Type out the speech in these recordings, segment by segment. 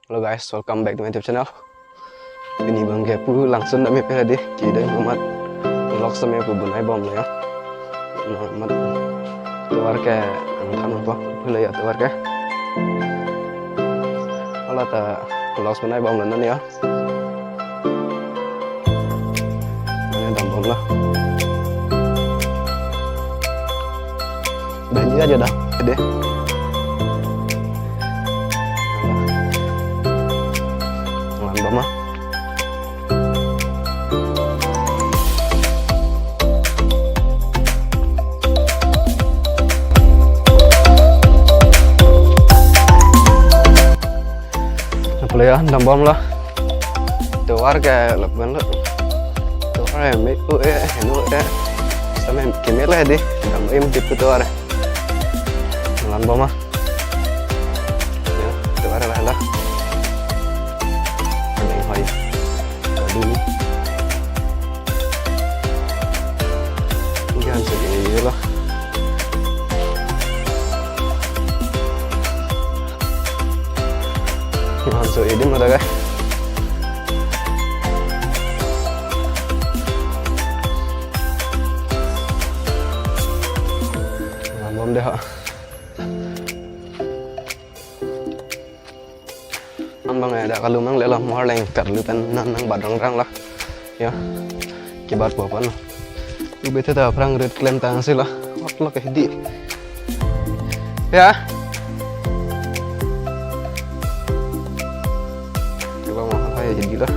Halo guys, welcome back to my YouTube channel. Ini bang Gepu langsung dami pera di kita umat vlog sama aku bunai bom lah ya. Mat tuar ke angkan apa boleh ya tuar ke. Kalau tak vlog bunai bom lah ya. Ini dam bom lah. Banyak aja dah, deh. Bama boleh ya bom lah tuar kayak lepas lah tuar em itu henu sama kimel lah deh dam em tipe tuar lan bom ah ya tuar lah dulu jangan segini lah langsung ini mana guys ngomong deh bang ada kalau mang lelah mau lengkar lu kan nang badang rang lah ya kibat bapak lo lu bete tak perang red klaim tang sih lah waktu lo kehidi ya coba mau apa ya jadi lah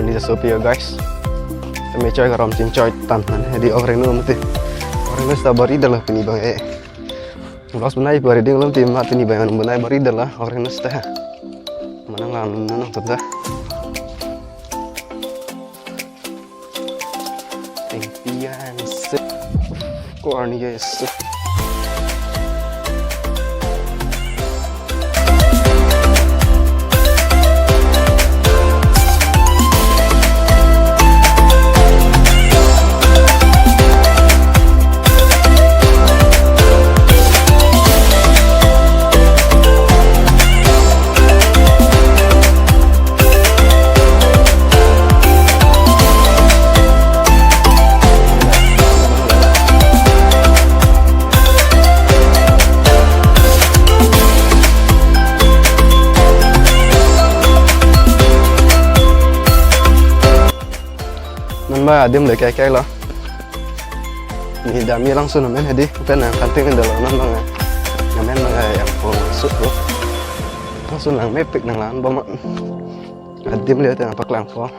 ini sesuatu ya guys kami coy karam cing coy tantan jadi orang lu mesti orang lu sabar ida lah peni bang Los benai bari ding lam tim mati ni bayan benai bari dah orang nasta mana ngan nang tada impian se korni guys Adim le kayak lah ini dami langsung namen hadi kan yang kanting dalam nang namen yang masuk loh langsung lang mepik nang lan bom adim lihat yang apa lang po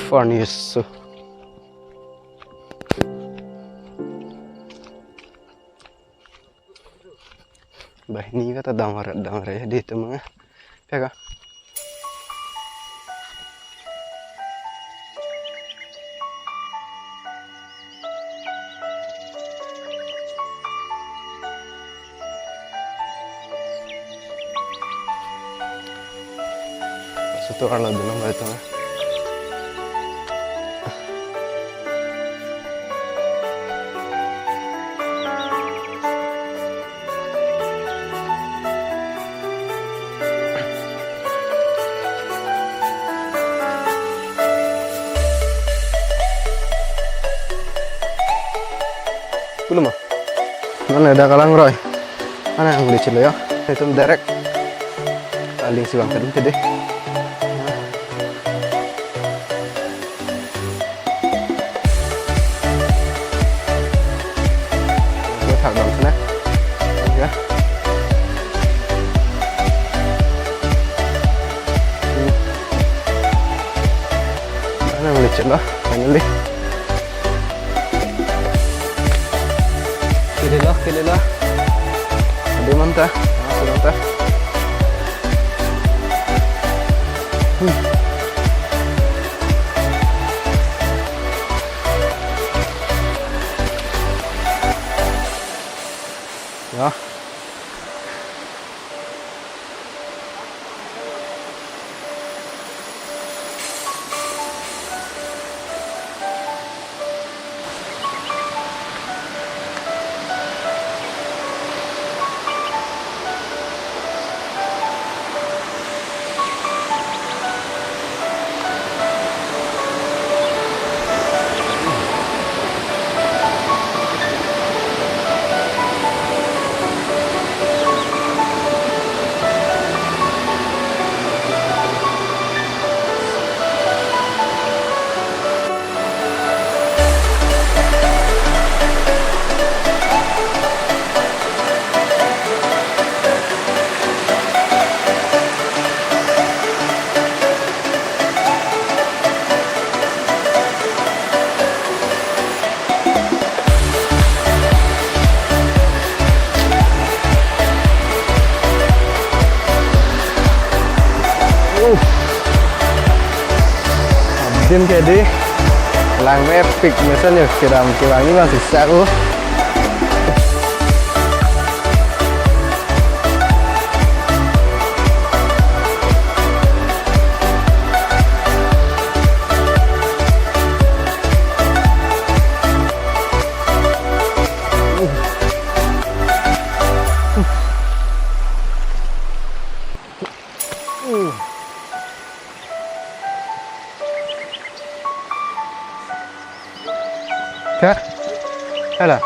farnis bah ini kata damar ya di itu mah ya kak satu orang bilang itu belum ah mana ada kalang roy mana yang licin ya itu direct paling siwang kan itu deh buat hal bang sana ya mana yang licin lah finally Kililah ada mantah masuk mantah ya Din kayak di lang epic misalnya kiram ini masih seru. Kak, halo.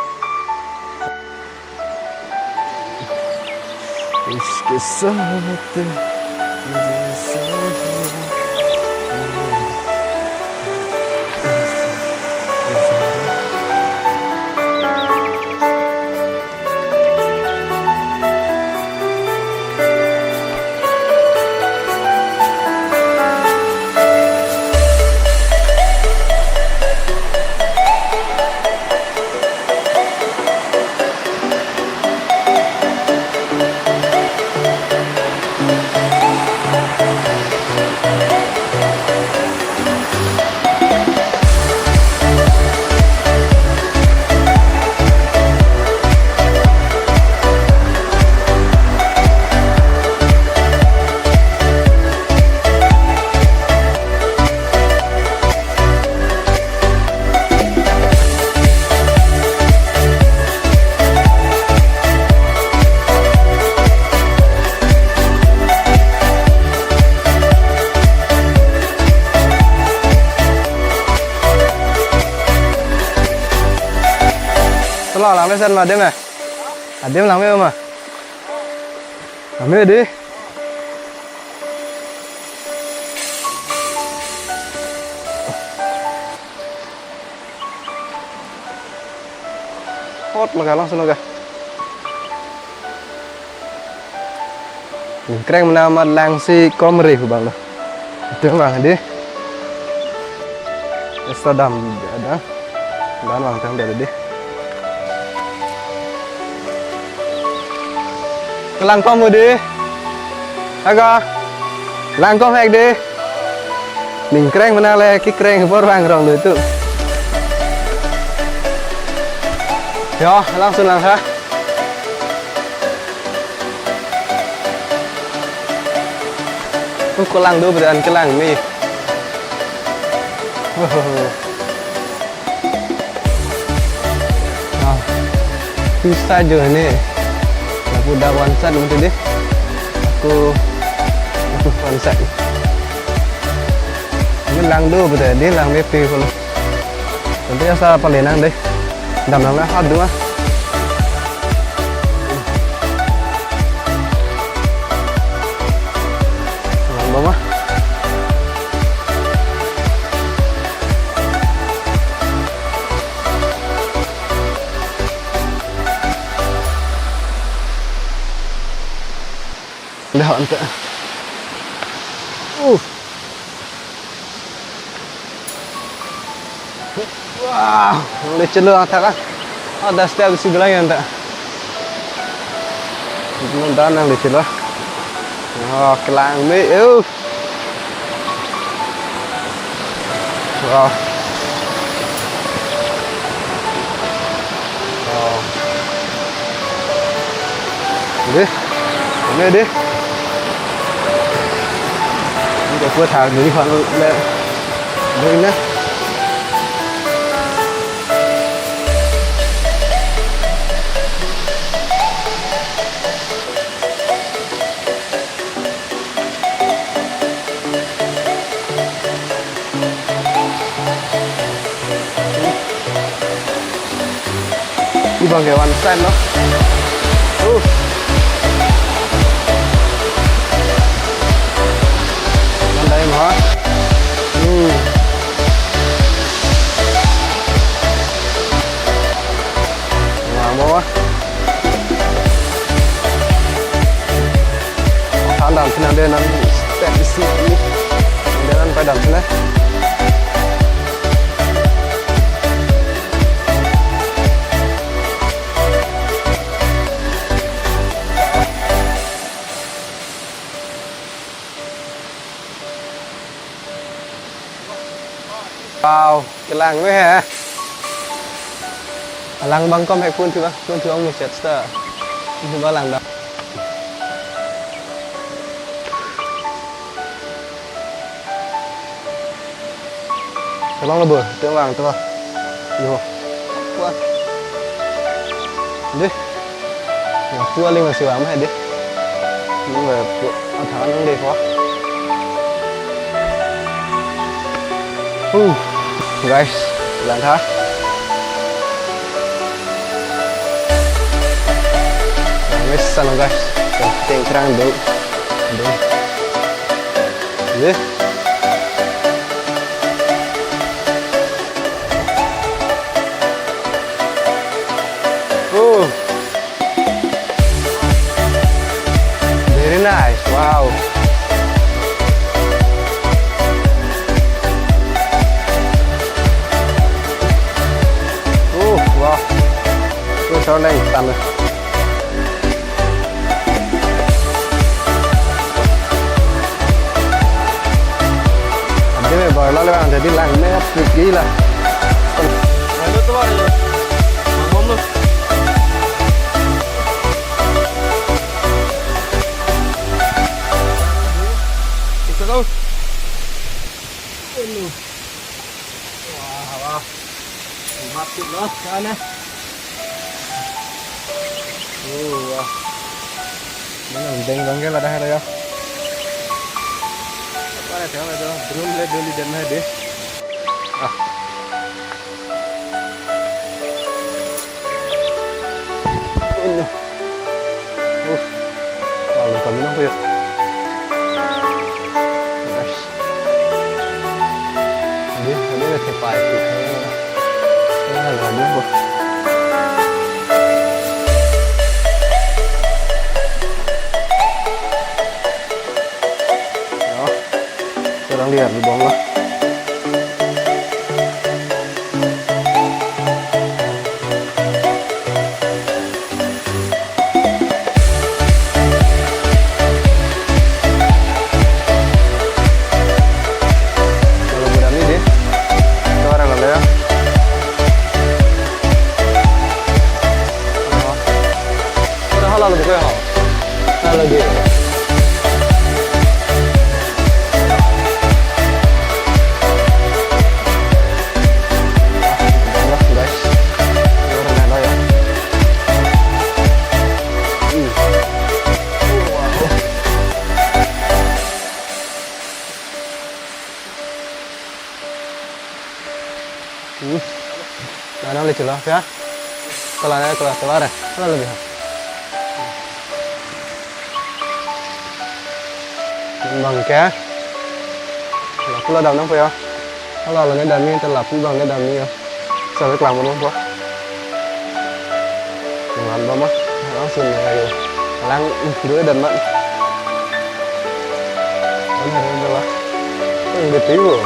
इसके साथ lo làm cái sân mà đêm này đêm làm cái mà làm cái đi hot mà cả langsung kah keren nama langsi komri bang lo itu bang di Amsterdam ada dan bang tang ada di lang con rồi đi aga lang con hẹn đi mình keren mana le cái keren của vang rong nữa tự yo langsung lang ha có lang đôi bây giờ ăn cái lang mi bisa aja nih aku udah one shot untuk deh aku one shot ini lang dua betul dia lang mepi kalau nanti asal apa lenang deh đầm nó hot đúng không lang bông á udah untuk wow udah celur tak kan ada setiap di sebelah yang tak itu danang di celur oh kelang mi wow đi ini đi để vừa thả người họ lên đây nhé đi bằng cái one stand đó đây mà wow thang đầm sini ada nanti step di sini jangan pada sini làng với hả làng băng com hay phun thứ ông Manchester thứ ba làng đó cái bóng là bừa tiếng vàng tôi vô qua đi tua lên mà sửa ấm hay đi nhưng mà ăn thắng nó đi quá guys làm thá mấy sao guys tiền trang đủ gì very nice wow wow tôi sau đây tạm rồi ini baru lalu jadi langnya gila itu tuh ngomong lu itu tahu wah mati loh sana wah ini bengong ke lah dah ya theo này đó drone lên đưa đi đến này đi lalu kami nak lihat ini ada tepai itu ini ada apa orang lihat di bawah kalau berani deh itu orang lalu ya udah halal lebih kaya halal lagi Nah, boleh celah ya. Kelar ya. Kelar lebih. Bằng cá. Là cứ đầu nó phải không? Nó là cái đàn mi, ta lập cũng bằng cái đàn mi. Sao biết làm không quá? Đừng làm bao mất. Nó xin này lăng đứa đần mận. Nó này rồi. Cái gì tí rồi.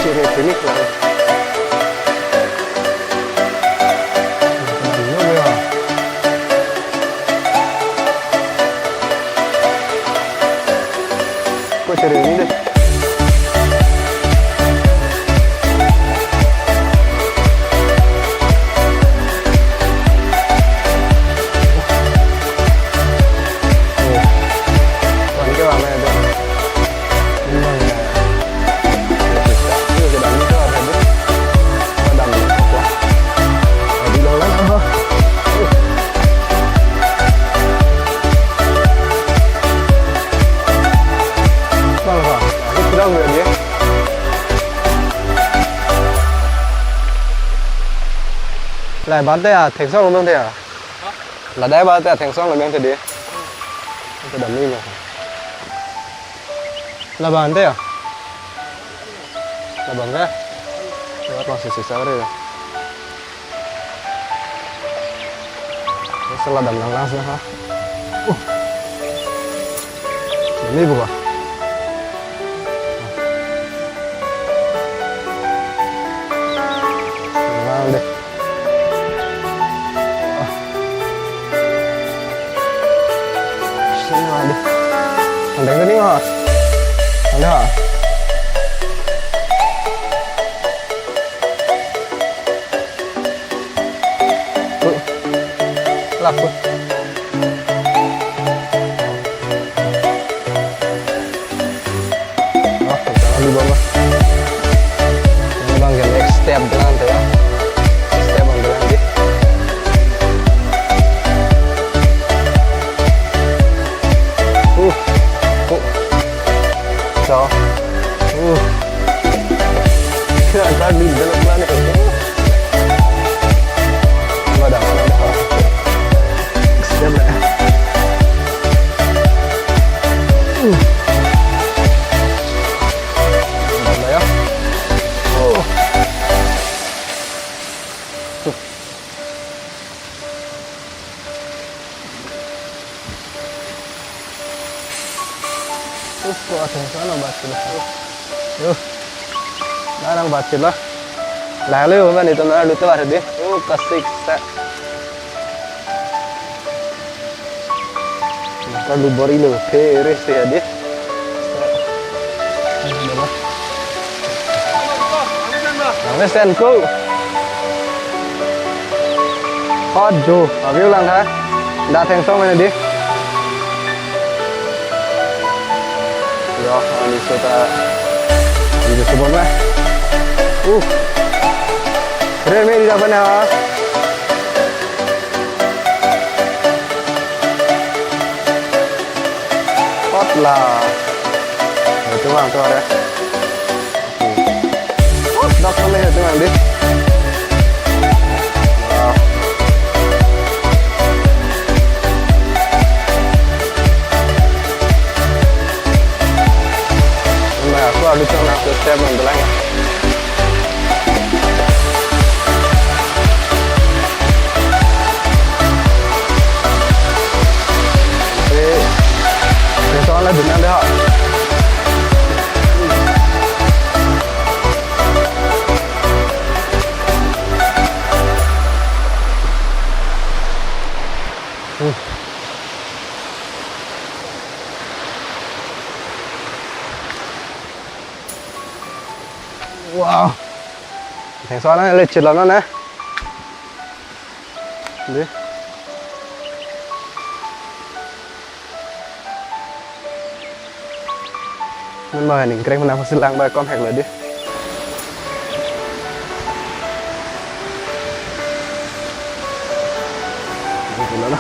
Ciri klinik lah. Kok cari ini deh. Lại bán tay à, thành xong luôn thế à? Là đáy bán tay à, thành xong là bên thế đi. Cái đầm đi mà. Là bán tay à? Là bán cái. Các bạn sẽ sao đây rồi. Sẽ là đầm lăng lăng ha. Đầm đi buka. Lăng đi. đánh cái đi hả? Đánh hả? Lặp luôn. Đó, kita ambil bawah. Ini bang yang next step dengan tuh ya. Step ambil lagi. So, agak di dalam planet itu. Nggak ada mana. Step lah. Udah ya. Kok ada yang sana baca lah. Yuk, narang baca lah. Lalu apa nih tuh nara lutu baca deh. Kasih set. Kalau bori lo, peres ya deh. Nang sen ko. Aduh, abi ulang ha. Datang sama ini deh. Ya, ini kita ini sebelumnya. Keren ni di dalam ni ha. Hotlah. Itu bang tu ada. Dah sampai itu bang deh. Aku ada cuma step mendulang ya. Soalnya dengan dia. Wow, thành soalnya lecet lắm đó nè. Đi. Mình mời những cái mình xin lang bài con hẹn lại đi. Đó đó.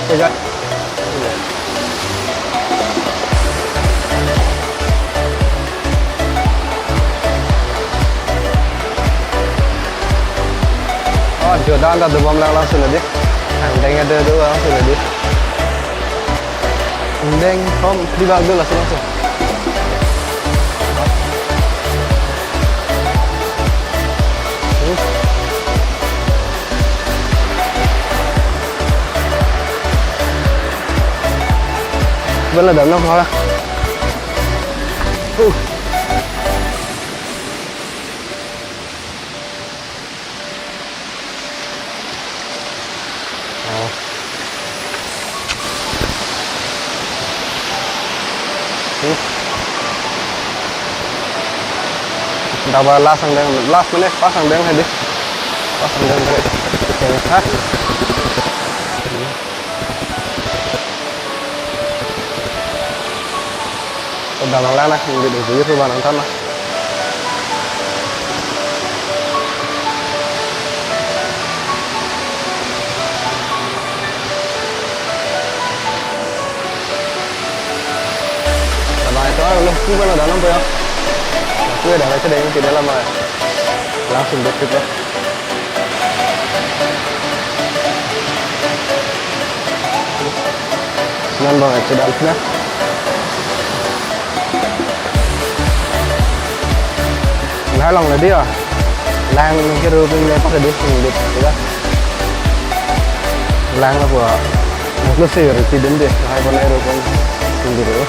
Đây rồi. Oh, jodoh anda demam langsung aja. Andeng ada dua langsung aja. Andeng, kom di bawah langsung. Vẫn là đấm nó khó là Dapat last menit pasang deng tadi pasang deng tadi ha. Udah malah lah yang di sini tuh nonton lah. Kalau itu lu bukan udah nampak ya. Aku udah baca dari di dalam langsung detik ya. Senang banget sedapnya. Nãy lòng là đi à? lang cái rô bên này có thể đi cùng được juga lang là của một lớp xe rồi thì đến đi hai con này rồi con cùng được rồi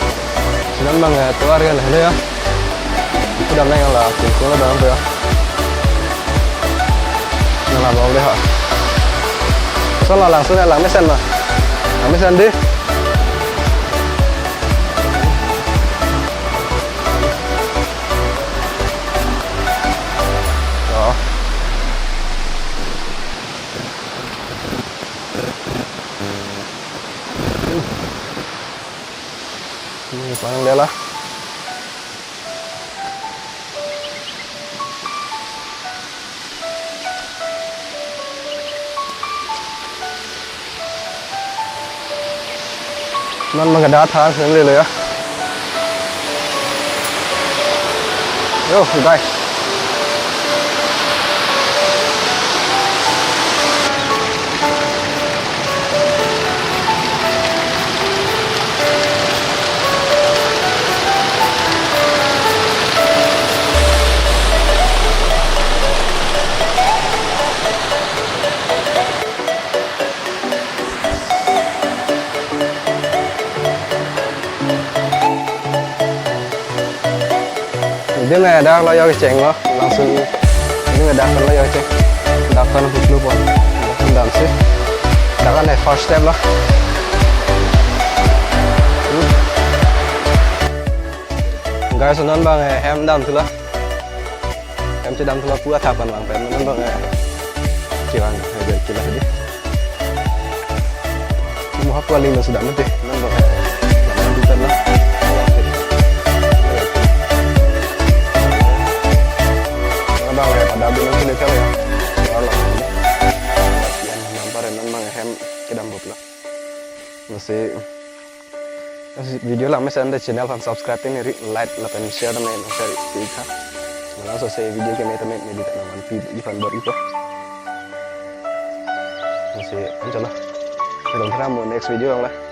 sedang bang keluar kan hello ya sudah naik lah cũng là dalam ya yang làm ông đấy hả sao là langsung lang mesin đi đó ini paling dia lahมันกระดาษทางเสียงเลยอะโย่ได้dia nggak ada lo yang ceng lo langsung ini nggak ada lo yang ceng dakan huklu pun dakan dalam sih dakan first step lo guys sonon bang hem dalam tu lah hem ci dalam tu lah puas tapan bang hem sonon bang kilang aja kilang tadi mau apa lima sudah mati non bang jangan bukan lah bang ya pada bilang sulit kali ya kalau latihan nampar memang hem ke dalam bot lah masih video lah masih anda channel fan subscribe ini like dan share dan share ika malah selesai video kami teman ini tidak naman di fan baru itu masih anjir lah kita mau next video lah